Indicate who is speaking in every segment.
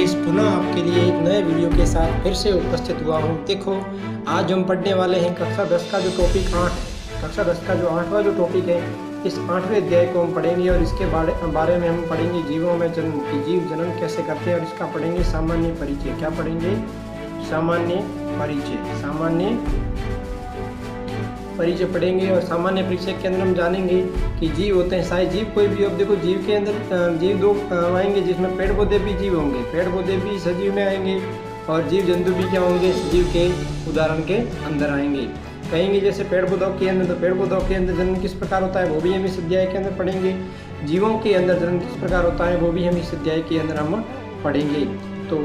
Speaker 1: नरेश पुनः आपके लिए एक नए वीडियो के साथ फिर से उपस्थित हुआ हूँ। देखो, आज हम पढ़ने वाले हैं कक्षा 10 का जो टॉपिक 8 है। कक्षा 10 का जो 8वां जो टॉपिक है, इस 8वें अध्याय को हम पढ़ेंगे और इसके बारे में हम पढ़ेंगे जीवों में जन्म की जीव जनन कैसे करते हैं, और इसका पढ़ेंगे सामान्य परिचय। क्या पढ़ेंगे? सामान्य परिचय पढ़ेंगे। और सामान्य परिचय के अंदर हम जानेंगे कि जीव होते हैं, शायद जीव कोई भी। अब देखो, जीव के अंदर जीव दो आएंगे, जिसमें पेड़ पौधे भी जीव होंगे, पेड़ पौधे भी सजीव में आएंगे, और जीव जंतु भी क्या होंगे, सजीव के उदाहरण के अंदर आएंगे। कहेंगे जैसे पेड़ पौधों के अंदर, तो पेड़ पौधों के अंदर जन्म किस प्रकार होता है वो भी हम इस अध्याय के अंदर पढ़ेंगे। जीवों के अंदर जन्म किस प्रकार होता है वो भी हम इस अध्याय के अंदर हम पढ़ेंगे। तो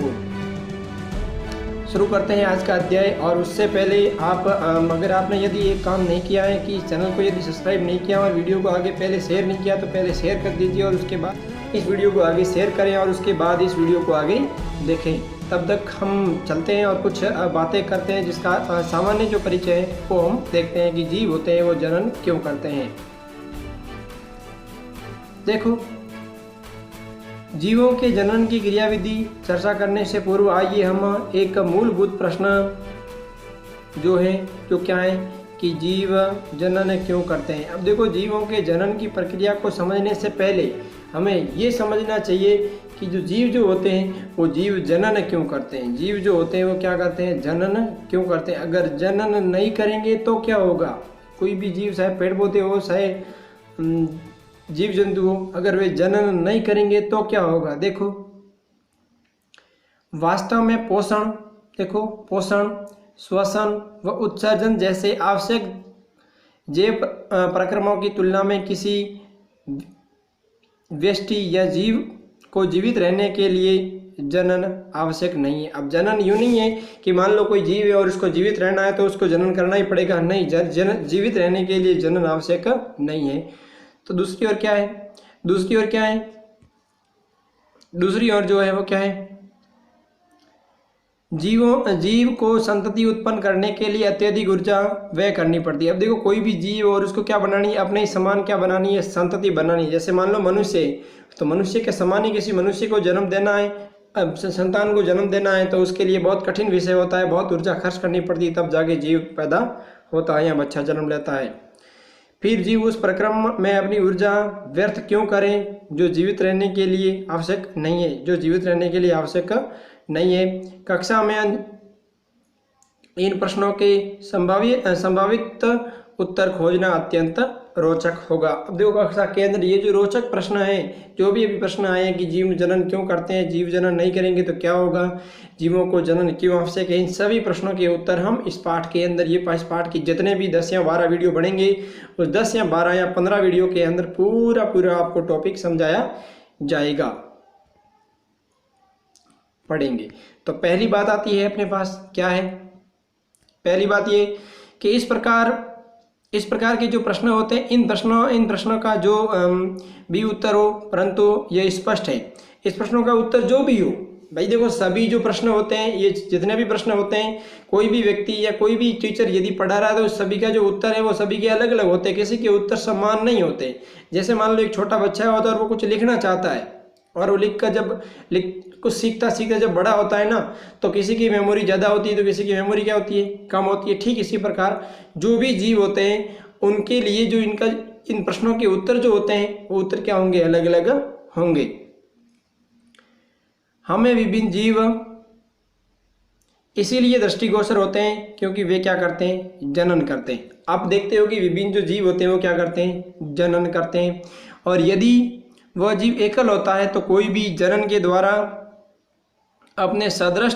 Speaker 1: शुरू करते हैं आज का अध्याय। और उससे पहले आप अगर आपने यदि एक काम नहीं किया है कि चैनल को यदि सब्सक्राइब नहीं किया और वीडियो को आगे पहले शेयर नहीं किया, तो पहले शेयर कर दीजिए और उसके बाद इस वीडियो को आगे शेयर करें और उसके बाद इस वीडियो को आगे देखें। तब तक हम चलते हैं और कुछ बातें करते हैं, जिसका सामान्य जो परिचय है वो हम देखते हैं कि जीव होते हैं वो जनन क्यों करते हैं। देखो, जीवों के जनन की क्रियाविधि चर्चा करने से पूर्व आइए हम एक मूलभूत प्रश्न जो क्या है कि जीव जनन क्यों करते हैं। अब देखो, जीवों के जनन की प्रक्रिया को समझने से पहले हमें ये समझना चाहिए कि जो जीव जो होते हैं वो जीव जनन क्यों करते हैं। जीव जो होते हैं वो क्या करते हैं, जनन क्यों करते हैं। अगर जनन नहीं करेंगे तो क्या होगा, कोई भी जीव, चाहे पेड़ पौधे हो, चाहे जीव जंतु हो, अगर वे जनन नहीं करेंगे तो क्या होगा। देखो, वास्तव में पोषण, श्वसन व उत्सर्जन जैसे आवश्यक जैव प्रक्रमों की तुलना में किसी व्यष्टि या जीव को जीवित रहने के लिए जनन आवश्यक नहीं है। अब जनन यूं नहीं है कि मान लो कोई जीव है और उसको जीवित रहना है तो उसको जनन करना ही पड़ेगा, नहीं। जीवित रहने के लिए जनन आवश्यक नहीं है। तो दूसरी ओर क्या है, दूसरी ओर जो है वो क्या है, जीव को संतति उत्पन्न करने के लिए अत्यधिक ऊर्जा व्यय करनी पड़ती है। अब देखो, कोई भी जीव और उसको क्या बनानी है, अपने ही समान क्या बनानी है, संतति बनानी है। जैसे मान लो मनुष्य, तो मनुष्य के समान ही किसी मनुष्य को जन्म देना है, अब संतान को जन्म देना है, तो उसके लिए बहुत कठिन विषय होता है, बहुत ऊर्जा खर्च करनी पड़ती है, तब जाके जीव पैदा होता है या बच्चा जन्म लेता है। फिर जीव उस प्रक्रम में अपनी ऊर्जा व्यर्थ क्यों करें जो जीवित रहने के लिए आवश्यक नहीं है। कक्षा में इन प्रश्नों के संभावित उत्तर खोजना अत्यंत रोचक होगा। अब देखो, कक्षा के अंदर ये जो रोचक प्रश्न है, जो भी अभी प्रश्न आए हैं कि जीव जनन क्यों करते हैं, जीव जनन नहीं करेंगे तो क्या होगा, जीवों को जनन क्यों आवश्यक है, इन सभी प्रश्नों के उत्तर हम इस पाठ के अंदर, इस पाठ की जितने भी 10 या 12 वीडियो बनेंगे, उस 10 या 12 या 15 वीडियो के अंदर पूरा आपको टॉपिक समझाया जाएगा, पढ़ेंगे। तो पहली बात आती है अपने पास, क्या है पहली बात, ये कि इस प्रकार के जो प्रश्न होते हैं, इन प्रश्नों का जो भी उत्तर हो, परंतु ये स्पष्ट है, इस प्रश्नों का उत्तर जो भी हो, भाई देखो, सभी जो प्रश्न होते हैं, ये जितने भी प्रश्न होते हैं, कोई भी व्यक्ति या कोई भी टीचर यदि पढ़ा रहा है तो सभी का जो उत्तर है वो सभी के अलग अलग होते हैं, किसी के उत्तर समान नहीं होते। जैसे मान लो एक छोटा बच्चा होता है और वो कुछ लिखना चाहता है, और वो कुछ सीखता जब बड़ा होता है ना, तो किसी की मेमोरी ज़्यादा होती है तो किसी की मेमोरी क्या होती है, कम होती है। ठीक इसी प्रकार जो भी जीव होते हैं उनके लिए जो इन प्रश्नों के उत्तर जो होते हैं वो उत्तर क्या होंगे, अलग अलग होंगे। हमें विभिन्न जीव इसीलिए दृष्टिगोचर होते हैं क्योंकि वे क्या करते हैं, जनन करते हैं। आप देखते हो कि विभिन्न जो जीव होते हैं वो क्या करते हैं, जनन करते हैं। और यदि वह जीव एकल होता है तो कोई भी जनन के द्वारा अपने सदृश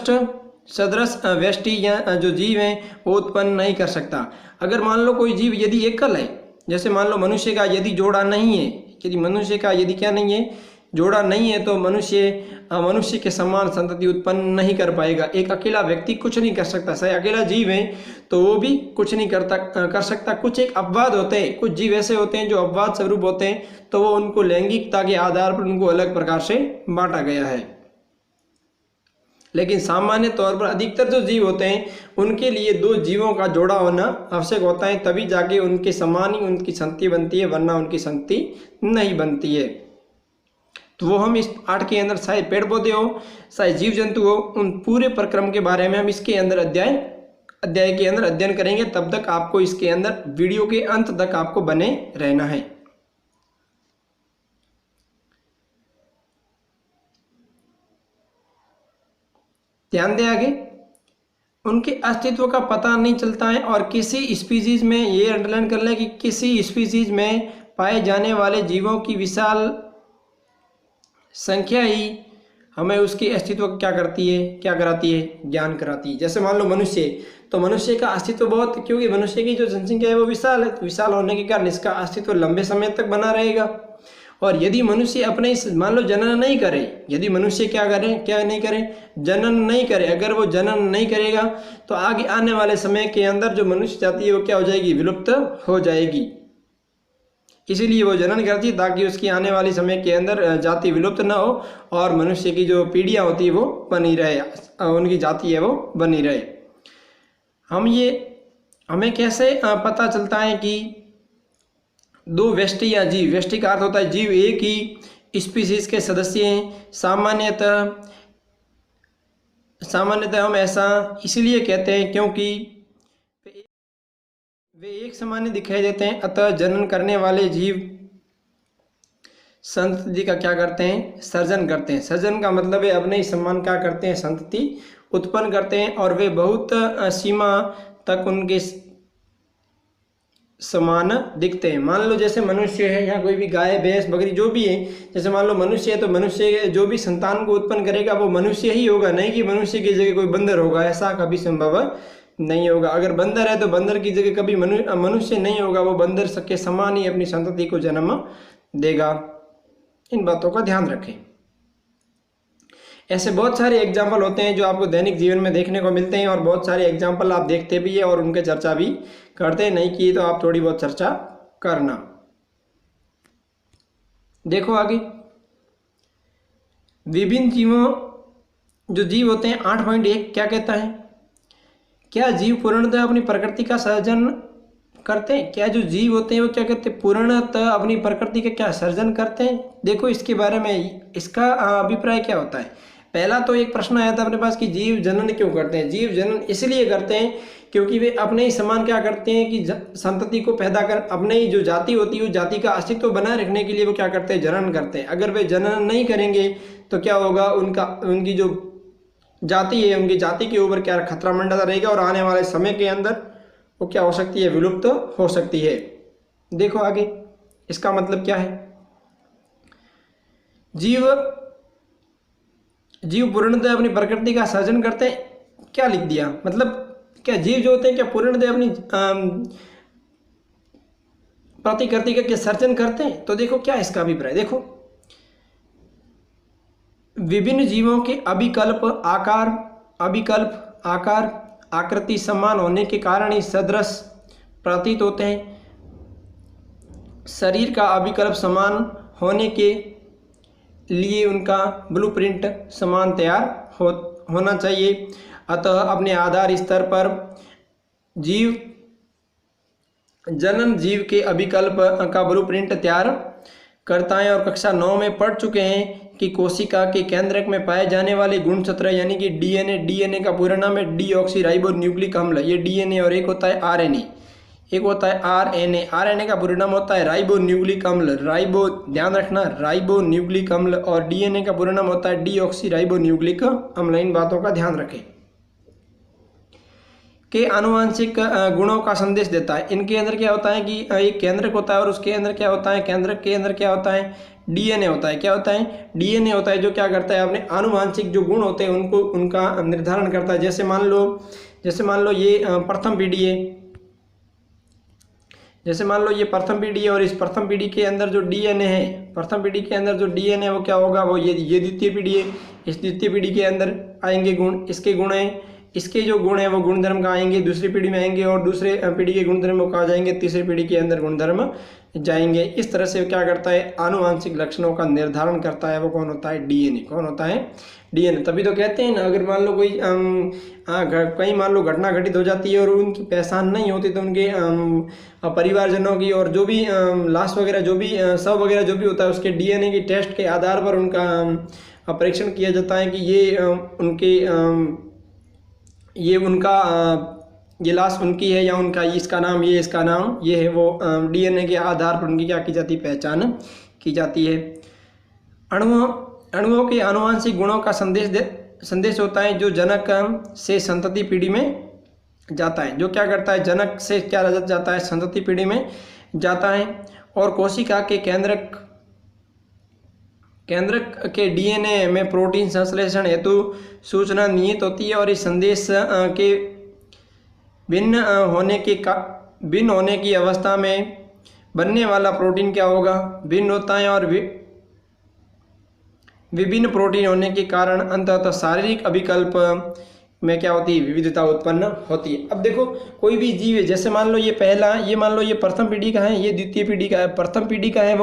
Speaker 1: व्यष्टि या जो जीव हैं वो उत्पन्न नहीं कर सकता। अगर मान लो कोई जीव यदि एकल है, जैसे मान लो मनुष्य का यदि जोड़ा नहीं है, यदि क्या नहीं है, जोड़ा नहीं है, तो मनुष्य के समान संतति उत्पन्न नहीं कर पाएगा। एक अकेला व्यक्ति कुछ नहीं कर सकता, चाहे अकेला जीव है तो वो भी कुछ नहीं कर सकता। कुछ एक अपवाद होते हैं, कुछ जीव ऐसे होते हैं जो अपवाद स्वरूप होते हैं, तो वो उनको लैंगिकता के आधार पर उनको अलग प्रकार से बांटा गया है। लेकिन सामान्य तौर पर अधिकतर जो जीव होते हैं उनके लिए दो जीवों का जोड़ा होना आवश्यक होता है, तभी जाके उनके समान ही उनकी संतति बनती है, वरना उनकी संतति नहीं बनती है। तो वो हम इस पाठ के अंदर चाहे पेड़ पौधे हो चाहे जीव जंतु हो, उन पूरे प्रक्रम के बारे में हम इसके अंदर अध्याय के अंदर अध्ययन करेंगे। तब तक आपको इसके अंदर वीडियो के अंत तक आपको बने रहना है। ध्यान दें आगे, उनके अस्तित्व का पता नहीं चलता है और किसी स्पीसीज में, ये अंडरलाइन कर लें कि किसी स्पीसीज में पाए जाने वाले जीवों की विशाल संख्या ही हमें उसके अस्तित्व को क्या कराती है, ज्ञान कराती है। जैसे मान लो मनुष्य, तो मनुष्य का अस्तित्व बहुत, क्योंकि मनुष्य की जो जनसंख्या है वो विशाल है, तो विशाल होने के कारण इसका अस्तित्व लंबे समय तक बना रहेगा। और यदि मनुष्य अपने मान लो जनन नहीं करे, यदि मनुष्य क्या नहीं करे, जनन नहीं करे, अगर वो जनन नहीं करेगा तो आगे आने वाले समय के अंदर जो मनुष्य जाति है वो क्या हो जाएगी, विलुप्त हो जाएगी। इसीलिए वो जनन करती है ताकि उसकी आने वाले समय के अंदर जाति विलुप्त ना हो और मनुष्य की जो पीढ़ियाँ होती है वो बनी रहे, उनकी जाति है वो बनी रहे। हमें कैसे पता चलता है कि दो व्यष्टि या जीव, व्यष्टि का अर्थ होता है जीव एक ही स्पीसीज के सदस्य हैं। सामान्यतः हम ऐसा इसलिए कहते हैं क्योंकि वे एक समान दिखाई देते हैं। अतः जनन करने वाले जीव संतति का क्या करते हैं, सर्जन करते हैं। सर्जन का मतलब है अपने ही समान क्या करते हैं, संतति उत्पन्न करते हैं और वे बहुत सीमा तक उनके समान दिखते हैं। मान लो जैसे मनुष्य है या कोई भी गाय भैंस बकरी जो भी है, जैसे मान लो मनुष्य है तो मनुष्य जो भी संतान को उत्पन्न करेगा वो मनुष्य ही होगा, नहीं कि मनुष्य की जगह कोई बंदर होगा, ऐसा कभी संभव नहीं होगा। अगर बंदर है तो बंदर की जगह कभी मनुष्य नहीं होगा, वो बंदर के समान ही अपनी संतति को जन्म देगा। इन बातों का ध्यान रखें। ऐसे बहुत सारे एग्जाम्पल होते हैं जो आपको दैनिक जीवन में देखने को मिलते हैं और बहुत सारे एग्जाम्पल आप देखते भी है और उनके चर्चा भी करते हैं। नहीं की तो आप थोड़ी बहुत चर्चा करना। देखो आगे, विभिन्न जो जीव होते हैं 8.1 क्या कहता है, क्या जीव पूर्णतः अपनी प्रकृति का सर्जन करते हैं? क्या जो जीव होते हैं वो क्या कहते हैं, पूर्णतः अपनी प्रकृति का क्या सर्जन करते हैं? देखो इसके बारे में इसका अभिप्राय क्या होता है। पहला तो एक प्रश्न आया था अपने पास कि जीव जनन क्यों करते हैं। जीव जनन इसलिए करते हैं क्योंकि वे अपने ही समान क्या करते हैं कि संतति को पैदा कर, अपने ही जो जाति होती है उस जाति का अस्तित्व बनाए रखने के लिए वो क्या करते हैं, जनन करते हैं। अगर वे जनन नहीं करेंगे तो क्या होगा, उनकी जो जाति है, उनकी जाति के ऊपर क्या खतरा मंडरा रहेगा और आने वाले समय के अंदर वो क्या हो सकती है, विलुप्त हो सकती है। देखो आगे, इसका मतलब क्या है, जीव पूर्णतः अपनी प्रकृति का सर्जन करते हैं। क्या लिख दिया, मतलब क्या जीव जो होते हैं क्या पूर्णतः अपनी प्रतिकृति का सर्जन करते हैं? तो देखो क्या इसका अभिप्राय, देखो विभिन्न जीवों के अभिकल्प आकार आकृति समान होने के कारण ही सदृश प्रतीत होते हैं। शरीर का अभिकल्प समान होने के लिए उनका ब्लूप्रिंट समान तैयार होना चाहिए। अतः अपने आधार स्तर पर जनन जीव के अभिकल्प का ब्लूप्रिंट तैयार करता है। और कक्षा 9 में पढ़ चुके हैं कि कोशिका के केंद्रक में पाए जाने वाले गुणसूत्र यानी कि डीएनए का पूरा नाम है डीऑक्सीराइबोन्यूक्लिक अम्ल। ये डीएनए और एक होता है आरएनए, एक होता है आरएनए का पूरा नाम होता है राइबोन्यूक्लिक अम्ल। ध्यान रखना, राइबोन्यूक्लिक अम्ल। और डीएनए का पूरा नाम होता है डीऑक्सीराइबोन्यूक्लिक अम्ल। इन बातों का ध्यान रखें। के आनुवांशिक गुणों का संदेश देता है। इनके अंदर क्या होता है कि एक केंद्रक होता है और उसके अंदर क्या होता है, केंद्रक के अंदर क्या होता है, डीएनए होता है। क्या होता है, डीएनए होता है जो क्या करता है, अपने आनुवांशिक जो गुण होते हैं उनका निर्धारण करता है। जैसे मान लो ये प्रथम पीढ़ी है, जैसे मान लो ये प्रथम पीढ़ी है और इस प्रथम पीढ़ी के अंदर जो डीएनए है, प्रथम पीढ़ी के अंदर जो डीएनए है वो क्या होगा, वो ये द्वितीय पीढ़ी है। इस द्वितीय पीढ़ी के अंदर आएंगे गुण, इसके गुण हैं, इसके जो गुण हैं वो गुणधर्म कहाँ आएंगे, दूसरी पीढ़ी में आएंगे, और दूसरे पीढ़ी के गुणधर्म कहाँ जाएंगे, तीसरी पीढ़ी के अंदर गुणधर्म जाएंगे। इस तरह से क्या करता है, आनुवांशिक लक्षणों का निर्धारण करता है, वो कौन होता है, डीएनए। कौन होता है, डीएनए। तभी तो कहते हैं ना, अगर मान लो कोई कहीं मान लो घटना घटित हो जाती है और उनकी पहचान नहीं होती, तो उनके परिवारजनों की और जो भी लाश वगैरह, जो भी शव वगैरह जो भी होता है, उसके डीएनए की टेस्ट के आधार पर उनका परीक्षण किया जाता है कि ये लाश उनकी है या उनका इसका नाम ये, इसका नाम ये है। वो डीएनए के आधार पर उनकी क्या की जाती है, पहचान की जाती है। अणुओं के आनुवांशिक गुणों का संदेश होता है जो जनक से संतति पीढ़ी में जाता है। जो क्या करता है, जनक से क्या जाता है, संतति पीढ़ी में जाता है। और कोशिका के केंद्रक के डीएनए में प्रोटीन संश्लेषण हेतु सूचना निहित होती है, और इस संदेश के भिन्न होने की अवस्था में बनने वाला प्रोटीन क्या होगा, भिन्न होता है, और विभिन्न प्रोटीन होने के कारण अंततः शारीरिक अभिकल्प में क्या होती है, विविधता उत्पन्न होती है। अब देखो कोई भी जीव है, जैसे मान लो ये मान लो ये प्रथम पीढ़ी का है, ये द्वितीय पीढ़ी का है। प्रथम पीढ़ी का है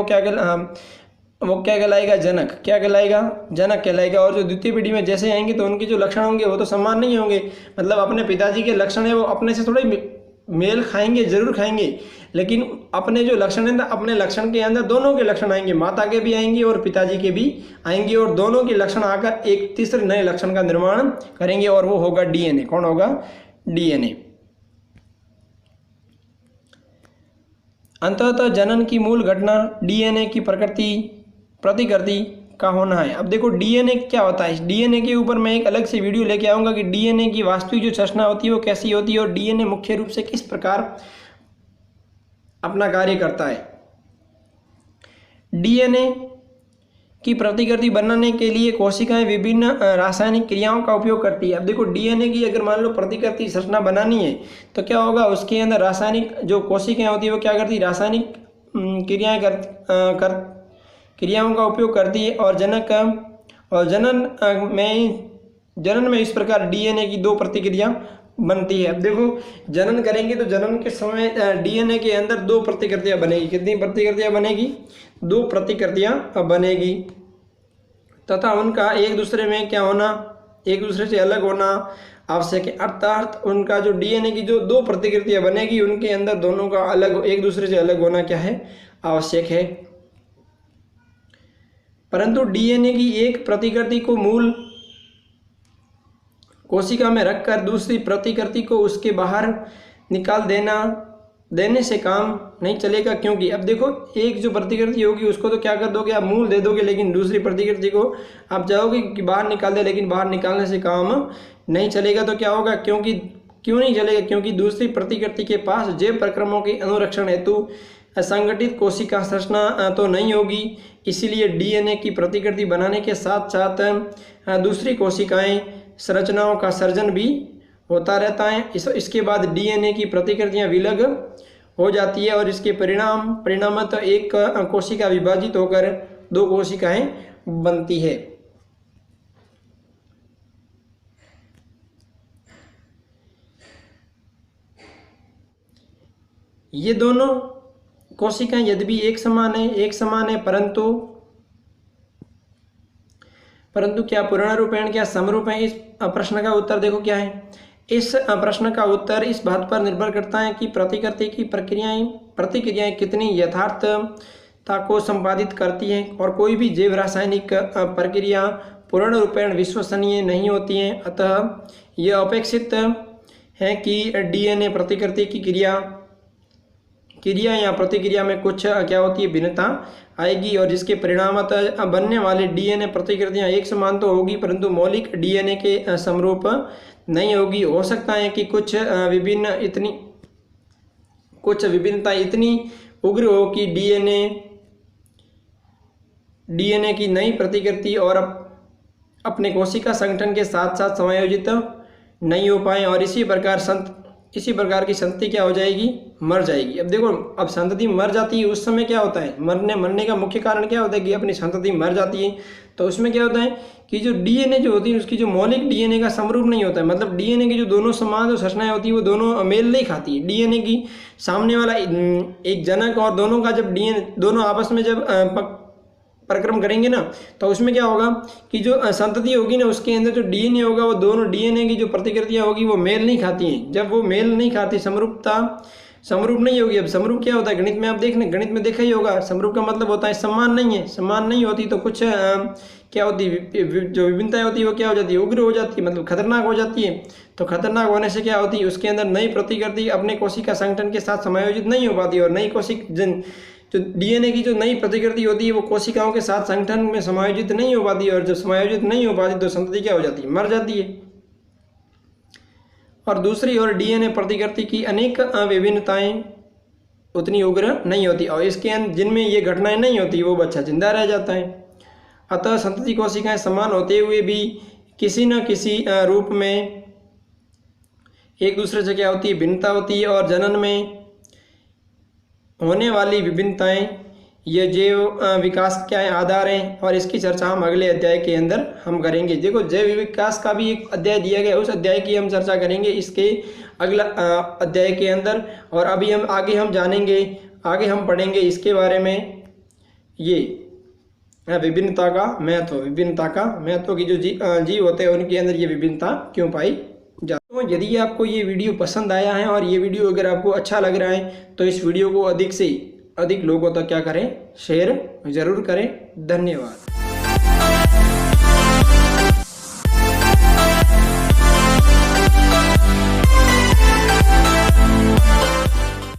Speaker 1: वो क्या कहलाएगा, जनक। क्या कहलाएगा, जनक कहलाएगा। और जो द्वितीय पीढ़ी में जैसे आएंगे तो उनके जो लक्षण होंगे वो तो समान नहीं होंगे। मतलब अपने पिताजी के लक्षण है वो अपने से थोड़े मेल खाएंगे, जरूर खाएंगे, लेकिन अपने जो लक्षण है, अपने लक्षण के अंदर दोनों के लक्षण आएंगे, माता के भी आएंगे और पिताजी के भी आएंगे, और दोनों के लक्षण आकर एक तीसरे नए लक्षण का निर्माण करेंगे, और वो होगा डीएनए। कौन होगा, डीएनए। अंततः जनन की मूल घटना डीएनए की प्रतिकृति का होना है। अब देखो डीएनए क्या होता है, डीएनए के ऊपर मैं एक अलग से वीडियो लेके आऊँगा कि डीएनए की वास्तविक जो संरचना होती है वो कैसी होती है, और डीएनए मुख्य रूप से किस प्रकार अपना कार्य करता है। डीएनए की प्रतिकृति बनाने के लिए कोशिकाएं विभिन्न रासायनिक क्रियाओं का उपयोग करती है। अब देखो डीएनए की अगर मान लो प्रतिकृति संरचना बनानी है तो क्या होगा, उसके अंदर रासायनिक जो कोशिकाएं होती है वो क्या करती है, रासायनिक क्रियाओं का उपयोग करती है। और जनन में इस प्रकार डीएनए की दो प्रतिक्रिया बनती है। अब देखो जनन करेंगे तो जनन के समय डीएनए के अंदर दो प्रतिकृतियां बनेगी। कितनी प्रतिकृतियां बनेगी, दो प्रतिकृतियां बनेगी, तथा उनका एक दूसरे में क्या होना, एक दूसरे से अलग होना आवश्यक है। अर्थात उनका जो डीएनए की जो दो प्रतिकृतियां बनेगी उनके अंदर दोनों का अलग, एक दूसरे से अलग होना क्या है, आवश्यक है। परंतु डीएनए की एक प्रतिकृति को मूल कोशिका में रखकर दूसरी प्रतिकृति को उसके बाहर निकाल देने से काम नहीं चलेगा, क्योंकि अब देखो एक जो प्रतिकृति होगी उसको तो क्या कर दोगे, आप मूल दे दोगे, लेकिन दूसरी प्रतिकृति को आप चाहोगे कि बाहर निकाल दे, लेकिन बाहर निकालने से काम नहीं चलेगा। तो क्या होगा, क्यों नहीं चलेगा, क्योंकि दूसरी प्रतिकृति के पास जैव प्रक्रमों के अनुरक्षण हेतु असंगठित कोशिका संरचना तो नहीं होगी। इसीलिए डीएनए की प्रतिकृति बनाने के साथ साथ दूसरी कोशिकाएं संरचनाओं का सर्जन भी होता रहता है। इसके बाद डीएनए की प्रतिकृतियां विलग हो जाती है, और इसके परिणामतः एक कोशिका विभाजित होकर दो कोशिकाएं बनती है। ये दोनों कोशिकाएं यद्यपि एक समान है, परंतु क्या पूर्णारूपेण क्या समरूप है। इस प्रश्न का उत्तर देखो क्या है। इस प्रश्न का उत्तर इस बात पर निर्भर करता है कि प्रतिकृति की प्रतिक्रियाएं कितनी यथार्थता को संपादित करती हैं, और कोई भी जैव रासायनिक प्रक्रिया पूर्ण रूपेण विश्वसनीय नहीं होती हैं। अतः यह अपेक्षित है कि डीएनए प्रतिकृति की क्रिया या प्रतिक्रिया में कुछ क्या होती है, भिन्नता आएगी, और जिसके परिणामतः बनने वाले डीएनए प्रतिकृतियां एक समान तो होगी, परंतु मौलिक डीएनए के समरूप नहीं होगी। हो सकता है कि कुछ विभिन्नता इतनी उग्र हो कि डीएनए की नई प्रतिकृति और अपने कोशिका संगठन के साथ साथ समायोजित नहीं हो पाए, और इसी प्रकार इसी प्रकार की संतति क्या हो जाएगी, मर जाएगी। अब देखो, अब संतति मर जाती है उस समय क्या होता है, मरने का मुख्य कारण क्या होता है कि अपनी संतति मर जाती है। तो उसमें क्या होता है कि जो डीएनए जो होती है उसकी जो मौलिक डीएनए का समरूप नहीं होता है, मतलब डीएनए की जो दोनों समान जो संरचनाएं होती है वो दोनों मेल नहीं खाती है। डीएनए की सामने वाला एक जनक और दोनों का जब डीएनए दोनों आपस में जब परिक्रम करेंगे ना, तो उसमें क्या होगा कि जो संतति होगी ना उसके अंदर जो डीएनए होगा वो दोनों डीएनए की जो प्रतिकृतियां होगी वो मेल नहीं खाती हैं। जब वो मेल नहीं खाती, समरूप नहीं होगी। अब समरूप क्या होता है, गणित में आप गणित में देखा ही होगा, समरूप का मतलब होता है समान नहीं है। समान नहीं होती तो कुछ क्या होती है, जो विभिन्नताएं होती है वो क्या हो जाती है, उग्र हो जाती है, मतलब खतरनाक हो जाती है। तो खतरनाक होने से क्या होती है, उसके अंदर नई प्रतिकृति अपने कोशिका संगठन के साथ समायोजित नहीं हो पाती, और नई जो डीएनए की जो नई प्रतिकृति होती है वो कोशिकाओं के साथ संगठन में समायोजित नहीं हो पाती, और जब समायोजित नहीं हो पाती तो संतति क्या हो जाती है, मर जाती है। और दूसरी ओर डीएनए प्रतिकृति की अनेक विभिन्नताएं उतनी उग्र नहीं होती, और इसके जिनमें ये घटनाएं नहीं होती वो बच्चा जिंदा रह जाता है। अतः संतति कोशिकाएं समान होते हुए भी किसी न किसी रूप में एक दूसरे से क्या होती है, भिन्नता होती है। और जनन में होने वाली विभिन्नताएं ये जैव विकास क्या है, आधार हैं, और इसकी चर्चा हम अगले अध्याय के अंदर हम करेंगे। देखो, जैव विकास का भी एक अध्याय दिया गया, उस अध्याय की हम चर्चा करेंगे इसके अगला अध्याय के अंदर। और अभी हम आगे हम पढ़ेंगे इसके बारे में, ये विभिन्नता का महत्व की जो जीव होते हैं उनके अंदर ये विभिन्नता क्यों पाई जाती है। तो यदि आपको ये वीडियो पसंद आया है और ये वीडियो अगर आपको अच्छा लग रहा है तो इस वीडियो को अधिक से अधिक लोगों तक क्या करें, शेयर जरूर करें। धन्यवाद।